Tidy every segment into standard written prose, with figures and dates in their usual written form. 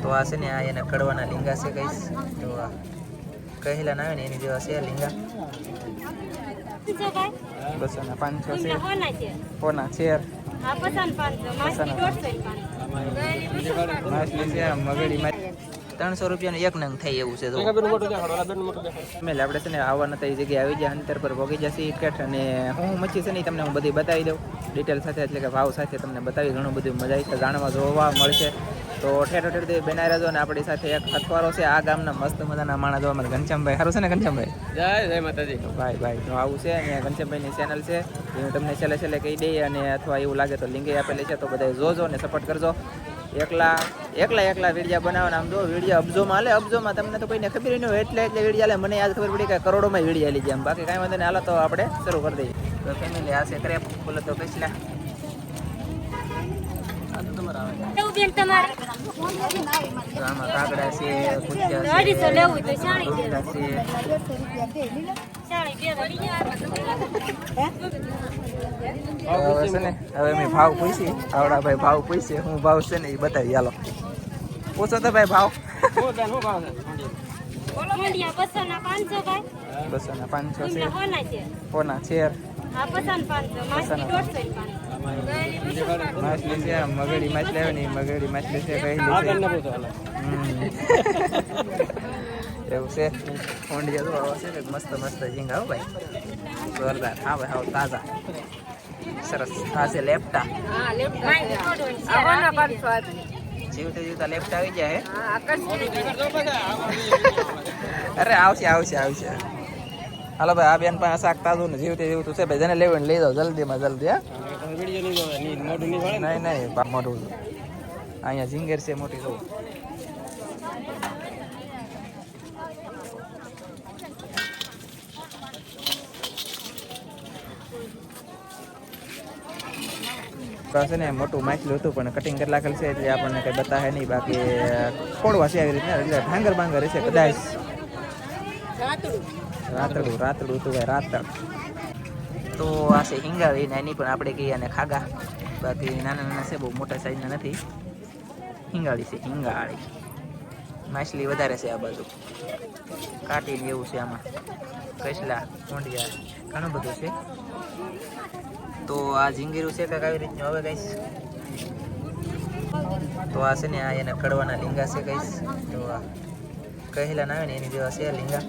તો આ છે ને આ એના કડવાના લીંગા છે કઈશ તો આ કહેલા ના આવે ને એની જેવા છે લીંગા 500 છે કોના શેર માછલી છે મગડી 300 રૂપિયાનું એક નંગ થાય એવું છે તો આપણે છે ને આવવાના તો એ જગ્યાએ આવી ગયા અંતર પર ભોગી જશે ઇકેટ અને હું મચ્છી છે ને તમને હું બધી બતાવી દઉં ડિટેલ સાથે એટલે કે ભાવ સાથે તમને બતાવી ઘણું બધું મજા આવી છે જાણવા જોવા મળશે તો ઠેઠ બનાવી રહેજો અને આપણી સાથે એક અથવારો છે આ ગામના મસ્ત મજાના માણસ જોવા મળે ઘનશ્યામભાઈ સારું છે ને ઘનશ્યામભાઈ જય માતાજી ભાઈ તો આવું છે અને ઘનશ્યામભાઈની ચેનલ છે એ હું તમને છેલ્લે કહી દઈએ અને અથવા એવું લાગે તો લિંક આપેલી છે તો બધા જોજો અને સપોર્ટ કરજો એકલા વિડીયા બનાવવાના આમ જો વિડીયો અબજોમાં હાલે અબજોમાં તમને તો કોઈને ખબર નહીં હોય એટલે વિડીયા હાલે મને યાદ ખબર પડી કે કરોડોમાં વિડીયા લીધી આમ બાકી કાંઈ વાંધો નહીં હાલો તો આપણે શરૂ કરી દઈએ તો ફેમિલી આ છે ક્રેપ બોલો તો કઈસલા આમાં કાગડા છે હવે મેં ભાવ પૂછી આવડા ભાઈ ભાવ પૂછી હું ભાવ છે ને એ બતાવી હાલો પૂછો તો ભાઈ ભાવ 200 છે કોના શેર માછલી છે મગડી માછલી આવે ને મગડી માછલી છે કહેલી છે એવું છે ફોંડિયા તો આવે છે મસ્ત ઝીંગા હો ભાઈ જોરદાર હા ભાઈ હા તાજા સરસ આ છે લેપટા જીવતા લેપટા આવી જાય અરે આવશે હાલો ભાઈ આ બેન પાસે શાક તાજું ને જીવતું છે ભાઈ જેને લેવું લઈ જાઓ જલ્દીમાં જલ્દી હા નહીં મોટું અહીંયા ઝીંગેર છે મોટી જોઉં છે ને મોટું માછલું હતું પણ કટિંગ કરી રાખેલ છે એટલે આપણને કંઈ બતાવે નહીં બાકી ખોડવા છે આવી રીતના એટલે ઢાંગર બાંગર હશે કદાચ રાતડું હતું ભાઈ રાતડ તો આ છે હિંગાવી ને એની પણ આપણે કહીએ અને ખાગા બાકી નાના છે બહુ મોટા સાઈઝના નથી હિંગાળી છે હિંગાળી માછલી વધારે છે આ બાજુ કાટીને એવું છે આમાં કસલા કોંડિયા ઘણું બધું છે તો આ ઝીંગીરું છે કાંઈક આવી રીતનું હવે કહીશ તો આ છે ને આ એના કડવાના લીંગા છે કહીશ તો આ કહેલા ના આવે ને એની જેવા છે લીંગા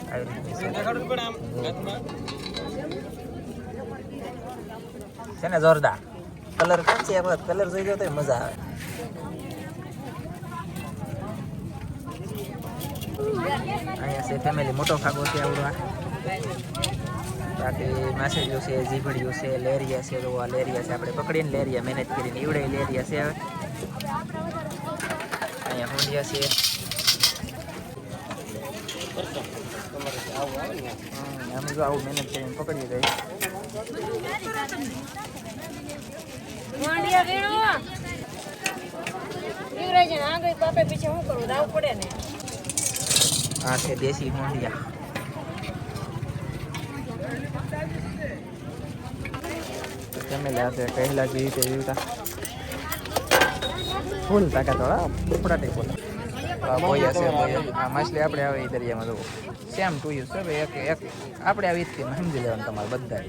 આવી રીતની છે ને જોરદાર કલર કેમ છે કલર જોઈ જાવ તો મજા આવે અહીંયા છે ફેમિલી મોટો ખાગો છે આવડો બાકી માછલીઓ છે જીભડીઓ છે લેરિયા છે તો આ લેરિયા છે આપણે પકડીને લેરિયા મહેનત કરીને ઈવડે લેરિયા છે હવે અહીંયા હોંડિયા છે અમે જો આવું મહેનત કરીને પકડીએ ગઈ આ છે દેશી હોંડિયા ફેમિલી હશે કહેલા જેવી જીવતા ફૂલ તાકાત વાળા ઉપડાટી ફૂલ બોયા છે બોયા માછલી આપણે આવે એ દરિયામાં જવું સેમ ટુ યુઝ છે ભાઈ એક આપણે આવી રીતે સમજી લેવાનું તમારે બધા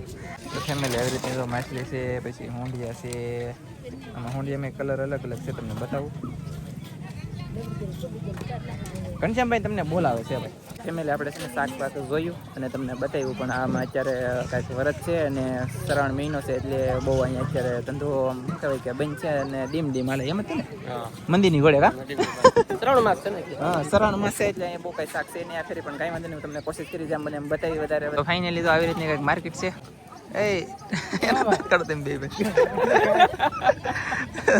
તો ફેમિલી આવી રીતે જો માછલી છે પછી હોંડિયા છે આમાં હોંડિયામાં કલર અલગ છે તમને બતાવું ઘનશ્યામભાઈ તમને બોલાવે છે ભાઈ ફેમિલી આપણે છે ને શાક પાક જોયું અને તમને બતાવ્યું પણ આમાં અત્યારે કાંઈક વરસ છે અને શ્રાવણ મહિનો છે એટલે બહુ અહીંયા અત્યારે ધંધો શું કહેવાય કે બંધ છે અને ડીમ હાલે એમ જ છે ને મંદિરની ઘોડે હા શ્રાવણ માસ છે ને શ્રાવણ માસ છે એટલે અહીંયા બહુ કાંઈ શાક છે ને આ ફેરી પણ કાંઈ વાંધો નહીં તમને કોશિશ કરી જેમ બને એમ બતાવી વધારે તો ફાઇનલી તો આવી રીતની કંઈક માર્કેટ છે દાંત કાઢો તેમ બે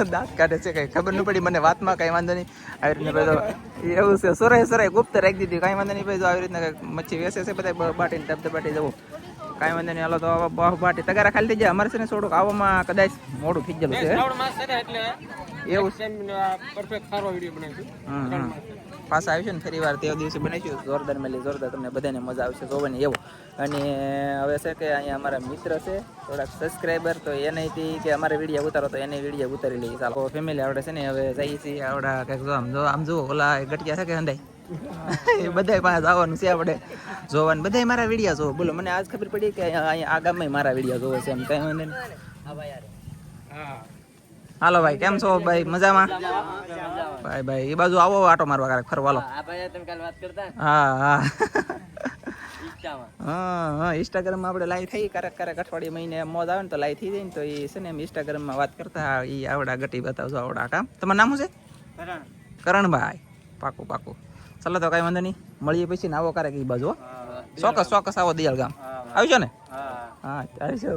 દાંત કાઢે છે કઈ ખબર નહીં પડી મને વાતમાં કઈ વાંધો નહીં આવી રીતના ભાઈ એવું છે સોરાય ગુપ્ત રાખી દીધી કાંઈ વાંધો નહીં ભાઈ આવી રીતના મચ્છી વેસે છે બધા બાટીને ધબધબાટી જવું કાંઈ વાંધો નહીં હાલો તો બાટી તગારા ખાલી થઈ જાય અમારે છે ને થોડુંક આવવામાં કદાચ મોડું થઈ ગયેલું છે એવું પરફેક્ટ સારો વિડીયો બનાવીશું. પાછા આવીશું ને ફરી વાર તે દિવસે બનાવીશું જોરદાર મેલી જોરદાર, તમને બધાને મજા આવશે જોવાની એવું. અને હવે છે કે અહીંયા અમારા મિત્ર છે થોડાક સબસ્ક્રાઈબર, તો એનેથી કે અમારે વિડીયો ઉતારો તો એને વિડીયો ઉતારી લઈએ. ચાલો ફેમિલી આપણે છે ને હવે જઈએ છીએ આવડા કંઈક જો આમ જુઓ ઓલા ગટક્યા છે કે હંધાઈ એ બધા પાસે આવવાનું છે આપણે જોવાનું. બધા મારા વિડીયો જોવો. બોલો મને આજ ખબર પડી કે અહીંયા આ ગામમાં મારા વિડીયો જોવે છે એમ કઈ વાંધો નહીં. હાલો ભાઈ કેમ છો ભાઈ? મજામાં ભાઈ? ભાઈ એ બાજુ આવો આટો મારવા ક્યારેક ફરવાલો. હા હા હા ઇન્સ્ટાગ્રામમાં આપણે લાઈવ થઈ ક્યારેક અઠવાડિયે મહિને મોજ આવે ને તો લાઈવ થઈ જાય ને તો એ છે ને એમ ઇન્સ્ટાગ્રામમાં વાત કરતા એ આવડા ગટી બતાવજો આવડા કામ. તમારું નામ શું છે? કરણભાઈ. પાકું પાકું. ચાલો તો કઈ વાંધો નહીં, મળીએ પછી ને આવો ક્યારેક એ બાજુ. ચોક્કસ આવો દિયાળ ગામ આવજો ને. હા આવજો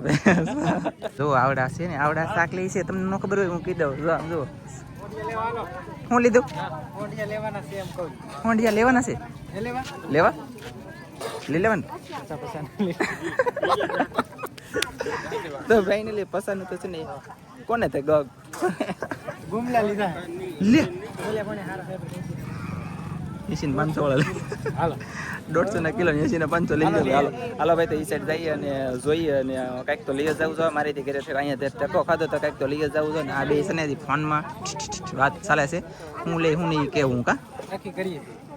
જો આવડા છે ને આવડા શાક લઈ છે તમને ન ખબર હોય હું કહી દઉં. જો શું લીધું? હોંડિયા લેવાના છે. લેવા લઈ લેવાનું તો ભાઈ ને લે પસંદ તો છે ને કોને તે ગુમલા લીધા લે 500 વાળા હાલો 150 કિલો 500 લઈ લો. હાલો ભાઈ તો એ સાઈડ જઈએ અને જોઈએ અને કંઈક તો લઈ જ જવું જોઈએ. મારીથી ઘરે અહીંયા ટકો ખાધો તો કંઈક તો લઈ જ જવું જોઈએ ને આ બે છે ને ફોનમાં વાત ચાલે છે. હું લઈ હું નહીં કેવું કા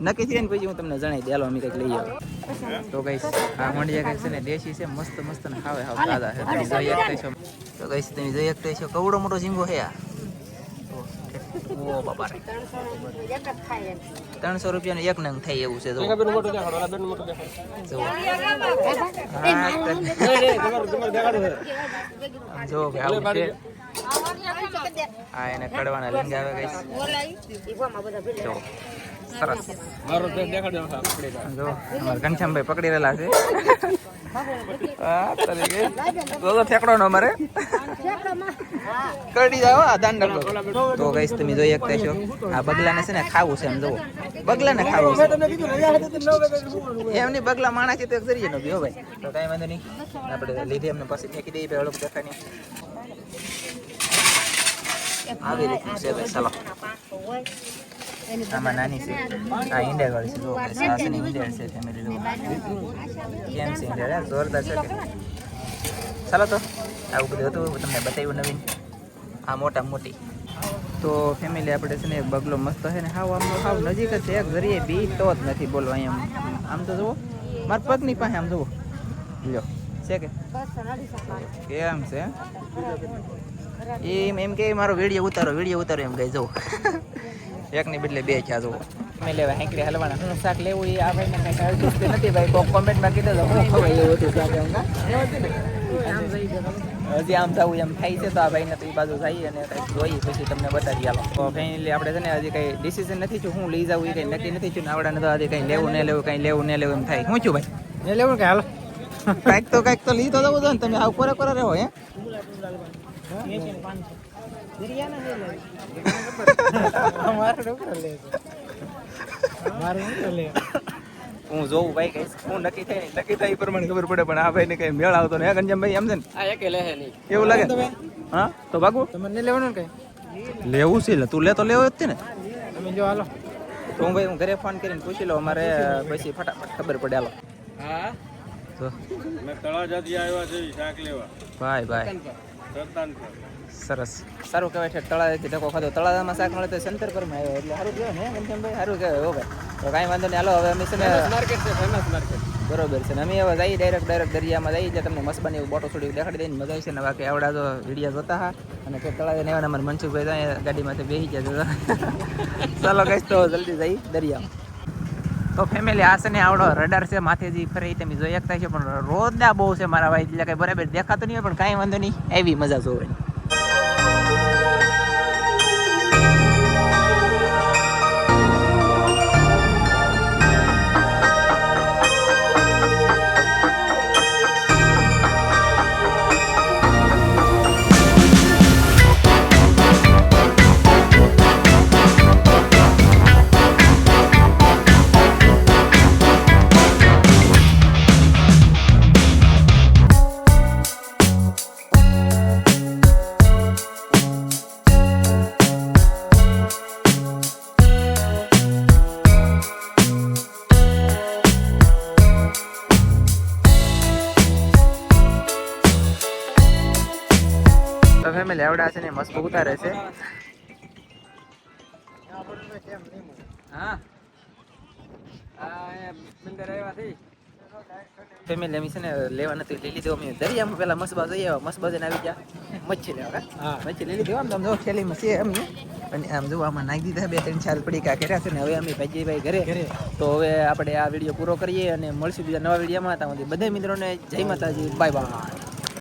નક્કી થઈને પછી હું તમને જણાવી દે. હાલો અમે કંઈક લઈ આવો તો ગઈશ. આ મોંડિયા કંઈક છે ને દેશી છે મસ્ત ને ખાવે હાવ દાદા છે. તમે જોઈ શકતા છો તો ગઈશ, તમે જોઈ શકતા છો કવડો મોટો ઝીંગો છે આ. ઓ બાપા 300 રૂપિયાનું એક નંગ થાય એવું છે. જો આવું છે. હા એને કડવાના લીંગ આવે ગઈ સરસ. જો અમારે ઘનશ્યામભાઈ પકડી રહેલા છે. ઠેકડો નો અમારે કરી જાવ આ દાંડ તો ગઈશ. તમે જોઈ શકતા છો આ બગલાને છે ને ખાવું છે. એમ જોવો બગલાને ખાવું છે એમની બગલા માણા છે તો એક જરીએ નો ભાઈ તો કઈ વાંધો નહીં આપણે લીધે એમને પછી ફેંકી દઈએ ભાઈ. ઓળખ દેખાની આવી રીતનું છે ભાઈ. ચાલો આમાં નાની છે આ ઈંડેર વાળી છે. જો સાસની ઈંડેર છે ફેમિલી જો કેમ છે ઈંડેર જોરદાર છે. ચાલો તો આવું બધું હતું તમને બતાવ્યું નવીન આ મોટા મોટી. તો ફેમિલી આપણે છે ને બગલો મસ્ત છે ને હાવ હાવ નજીક જ છે. એક જરીએ બી તો જ નથી બોલો અહીંયા આમ તો જુઓ મારા પગની પાસે આમ જુઓ લ્યો છે કે કેમ છે એમ કે મારો વિડીયો ઉતારો એમ કહી જવું એકની બદલે બે છે. જુઓ મેં લેવા હેંકડી હલવાના શું શાક લેવું એ આ ભાઈને કંઈક અડધું નથી ભાઈ. કોક કોમેન્ટમાં કીધું તો હું ખવાય એવું હતું શાક એમ હજી આમ થવું એમ થાય છે તો આ ભાઈને તો એ બાજુ જઈએ અને કંઈક જોઈએ પછી તમને બતાવી. હાલો તો ફાઇનલી આપણે છે ને હજી કંઈ ડિસિઝન નથી થયું હું લઈ જાઉં એ કંઈ નક્કી નથી થયું. આવડાને તો હજી કંઈ લેવું નહીં લેવું એમ થાય. શું છું ભાઈ એ લેવું કે હાલો કંઈક તો લઈ તો જવું છે ને. તમે આવ કોરા રહો હે હું જોઉં ભાઈ કઈ હું નક્કી થાય એ પ્રમાણે ખબર પડે. પણ આ ભાઈ ને કઈ મેળ આવતો ને ગંજમભાઈ એમ છે ને એવું લાગે. હા તો ભાગવું તમને લેવાનું કઈ લેવું છે તું લે તો લેવો જ છે ને. તમે જો હાલો તો હું ભાઈ હું ઘરે ફોન કરીને પૂછી લો અમારે પછી ફટાફટ ખબર પડે. હાલો હા તો તળાજાથી આવ્યા છે શાક લેવા ભાઈ સરસ સારું કહેવાય છે. તળાજાથી ટકો ખાધો તળાજામાં શાક મળે તો શંકરપરમાં આવ્યો એટલે સારું કહેવાય ને ઘનશ્યામભાઈ સારું કહેવાય. હો ભાઈ તો કાંઈ વાંધો નહીં. હાલો હવે અમે છે ને માર્કેટ છે ફેમસ માર્કેટ બરોબર છે ને અમે હવે જઈએ ડાયરેક્ટ દરિયામાં જઈએ ત્યાં તમને મસ્બાની એવું બોટો છોડી દેખાડી દઈને મજા આવશે ને. બાકી આવડા તો વિડીયો જોતા હા અને કે તળાવે ને અમારે મનસુખભાઈ જાય ગાડીમાંથી બેસી ગયા. ચાલો કહીશ તો જલ્દી જઈ દરિયામાં. તો ફેમિલી આ છે ને આવડો રડાર છે માથેજી ફરે તમે જોઈ શકતા છો પણ રોજના બહુ છે મારા ભાઈ એટલે કંઈ બરાબર દેખાતું નહીં હોય પણ કાંઈ વાંધો નહીં એવી મજા જોવાની. ફેમિલી આવડા છે ને મસ્ત ઉતારે છે. હા બંદર આવ્યા થઈ ફેમિલી અમે છે ને લેવા નથી લઈ લીધું અમે દરિયામાં પેલા મસબા જઈ આવ્યા મસબા જઈને આવી ગયા મચ્છી લેવા મચ્છી લઈ લીધી આમ જો થેલીમાં છે એમ અને આમ જો આમાં નાખી દીધા 2-3 પડીકા કર્યા છે ને હવે અમે ભાઈ ઘરે તો હવે આપણે આ વિડીયો પૂરો કરીએ અને મળશું બીજા નવા વિડીયોમાં. ત્યાં બધા મિત્રોને જય માતાજી, બાય બાય.